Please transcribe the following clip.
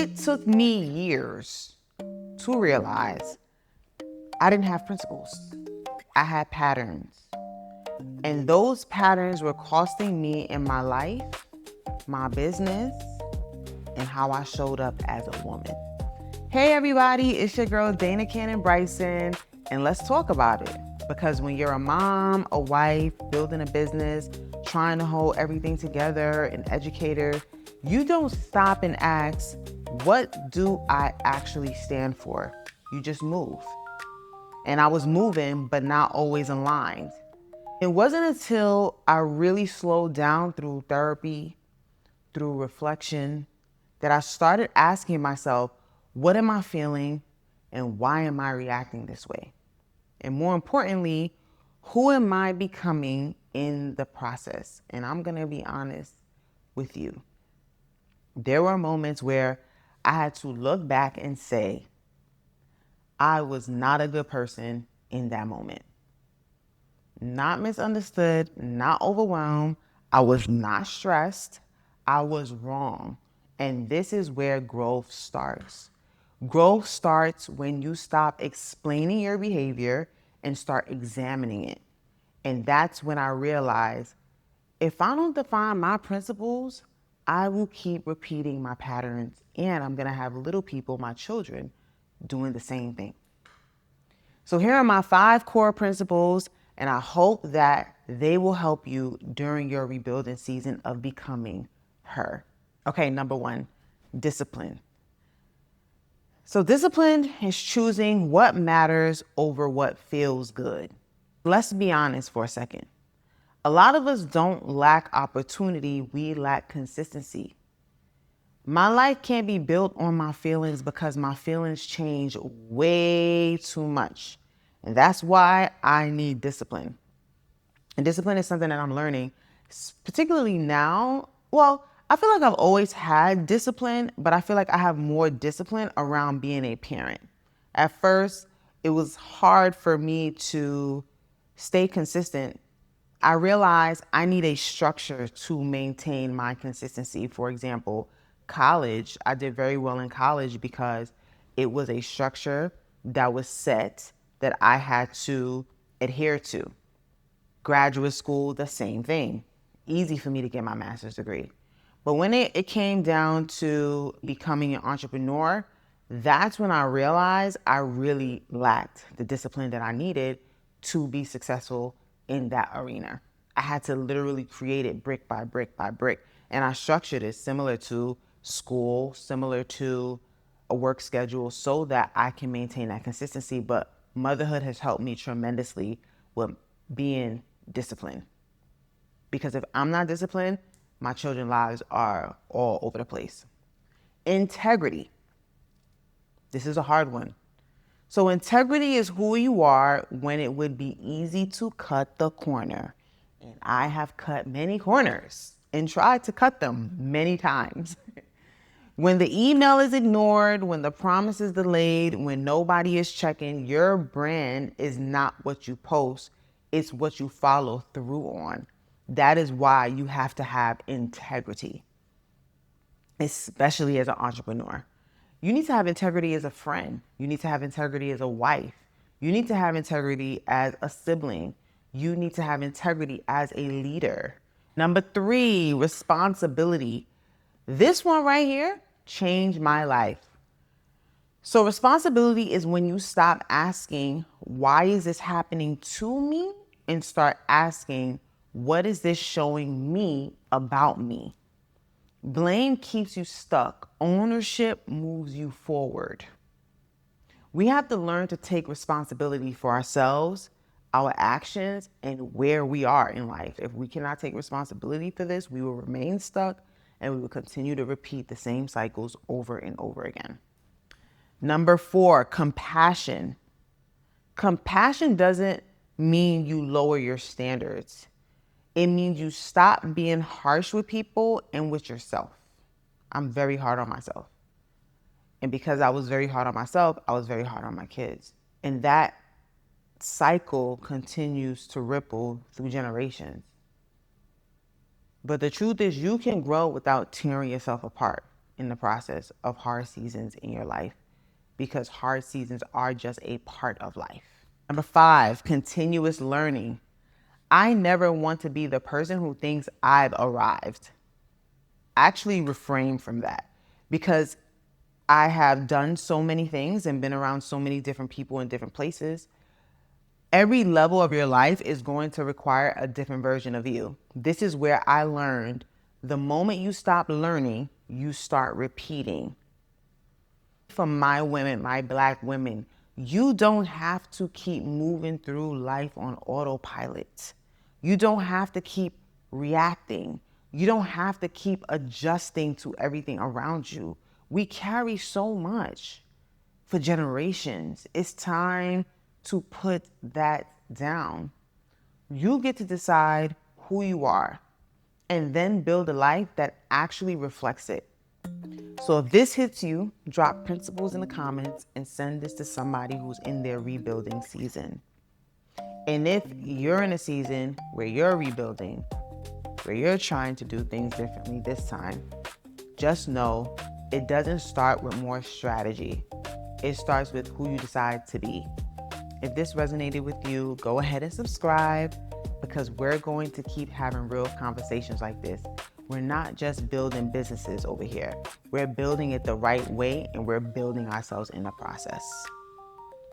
It took me years to realize I didn't have principles. I had patterns. And those patterns were costing me in my life, my business, and how I showed up as a woman. Hey everybody, it's your girl Dana Cannon Bryson, and let's talk about it. Because when you're a mom, a wife, building a business, trying to hold everything together, an educator, you don't stop and ask, what do I actually stand for? You just move. And I was moving, but not always aligned. It wasn't until I really slowed down through therapy, through reflection, that I started asking myself, what am I feeling and why am I reacting this way? And more importantly, who am I becoming in the process? And I'm gonna be honest with you. There were moments where I had to look back and say, I was not a good person in that moment. Not misunderstood, not overwhelmed. I was not stressed. I was wrong. And this is where growth starts. Growth starts when you stop explaining your behavior and start examining it. And that's when I realized if I don't define my principles, I will keep repeating my patterns and I'm going to have little people, my children, doing the same thing. So here are my 5 core principles, and I hope that they will help you during your rebuilding season of becoming her. Okay, number 1, discipline. So discipline is choosing what matters over what feels good. Let's be honest for a second. A lot of us don't lack opportunity, we lack consistency. My life can't be built on my feelings because my feelings change way too much. And that's why I need discipline. And discipline is something that I'm learning, particularly now. Well, I feel like I've always had discipline, but I feel like I have more discipline around being a parent. At first, it was hard for me to stay consistent. I realized I need a structure to maintain my consistency. For example, college, I did very well in college because it was a structure that was set that I had to adhere to. Graduate school, the same thing. Easy for me to get my master's degree. But when it came down to becoming an entrepreneur, that's when I realized I really lacked the discipline that I needed to be successful in that arena. I had to literally create it brick by brick by brick. And I structured it similar to school, similar to a work schedule so that I can maintain that consistency. But motherhood has helped me tremendously with being disciplined. Because if I'm not disciplined, my children's lives are all over the place. Integrity. This is a hard one. So integrity is who you are when it would be easy to cut the corner. And I have cut many corners and tried to cut them many times. When the email is ignored, when the promise is delayed, when nobody is checking, your brand is not what you post, it's what you follow through on. That is why you have to have integrity, especially as an entrepreneur. You need to have integrity as a friend. You need to have integrity as a wife. You need to have integrity as a sibling. You need to have integrity as a leader. Number 3, responsibility. This one right here changed my life. So responsibility is when you stop asking, why is this happening to me? And start asking, what is this showing me about me? Blame keeps you stuck. Ownership moves you forward. We have to learn to take responsibility for ourselves, our actions, and where we are in life. If we cannot take responsibility for this, we will remain stuck and we will continue to repeat the same cycles over and over again. Number 4, compassion. Compassion doesn't mean you lower your standards. It means you stop being harsh with people and with yourself. I'm very hard on myself. And because I was very hard on myself, I was very hard on my kids. And that cycle continues to ripple through generations. But the truth is, you can grow without tearing yourself apart. in the process of hard seasons in your life, because hard seasons are just a part of life. Number 5, continuous learning. I never want to be the person who thinks I've arrived. Actually refrain from that, because I have done so many things and been around so many different people in different places. Every level of your life is going to require a different version of you. This is where I learned the moment you stop learning, you start repeating. For my women, my Black women, you don't have to keep moving through life on autopilot. You don't have to keep reacting. You don't have to keep adjusting to everything around you. We carry so much for generations. It's time to put that down. You get to decide who you are and then build a life that actually reflects it. So if this hits you, drop principles in the comments and send this to somebody who's in their rebuilding season. And if you're in a season where you're rebuilding, where you're trying to do things differently this time, just know it doesn't start with more strategy. It starts with who you decide to be. If this resonated with you, go ahead and subscribe, because we're going to keep having real conversations like this. We're not just building businesses over here. We're building it the right way, and we're building ourselves in the process.